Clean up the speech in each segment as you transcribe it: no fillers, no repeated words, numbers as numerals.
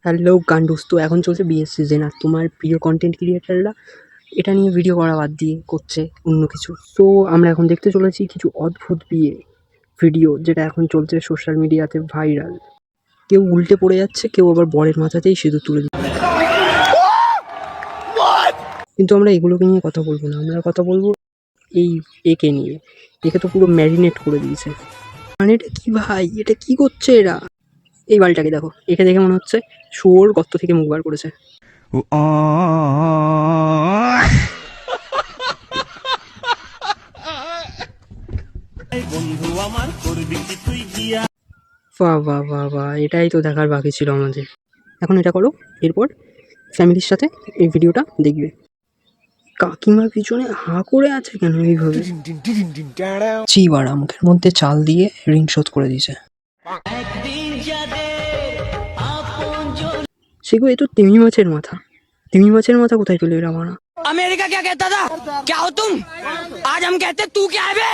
Hello গান্ডুস, তো এখন চলছে বিয়ের সিজন আর তোমার প্রিয় কন্টেন্ট ক্রিয়েটাররা এটা নিয়ে ভিডিও করা বাদ দিয়ে করছে অন্য কিছু। সো আমরা এখন দেখতে চলেছি কিছু অদ্ভুত বিয়ে ভিডিও, যেটা এখন চলছে সোশ্যাল মিডিয়াতে ভাইরাল। কেউ উল্টে পড়ে যাচ্ছে, কেউ আবার বরের মাথাতেই সিঁদুর তুলে দিচ্ছে। কিন্তু আমরা এগুলোকে নিয়ে কথা বলবো না, আমরা কথা বলবো এই একে নিয়ে। একে তো পুরো ম্যারিনেট করে দিয়েছে। মানে এটা কি ভাই, এটা কি করছে এরা? এই বালটাকে দেখো, একে দেখে মনে হচ্ছে শুয়োর গর্ত থেকে মুখ বার করেছে। বাহ বাহ বাহ বাহ, এটাই তো দেখার বাকি ছিল আমাদের। এখন এটা করো, এরপর ফ্যামিলির সাথে এই ভিডিওটা দেখবে। কাকিমার পিছনে হাঁ করে আছে কেন এইভাবে? চিবাড়া মুখের মধ্যে চাল দিয়ে ঋণ শোধ করে দিয়েছে। সেগো, এ তো তিমি মাছের মাথা। তিমি মাছের মাথা কোথায় পেলে এরা মারা? अमेरिका क्या कहता था? क्या हो तुम? आज हम कहते तू क्या है बे?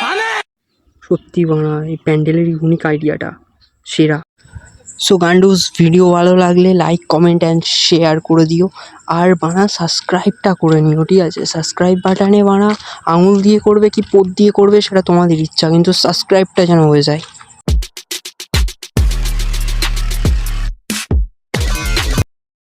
हमें সত্যি বানা, এই প্যান্ডেলের ইউনিক আইডিয়াটা সেরা। সো গান্ডুস, ভিডিও ভালো লাগলে লাইক কমেন্ট অ্যান্ড শেয়ার করে দিও। আর বানা সাবস্ক্রাইবটা করে নিও, ঠিক আছে? সাবস্ক্রাইব বাটনে বানা আঙুল দিয়ে করবে কি পোত দিয়ে করবে সেটা তোমাদের ইচ্ছা, কিন্তু সাবস্ক্রাইবটা যেন হয়ে যায়।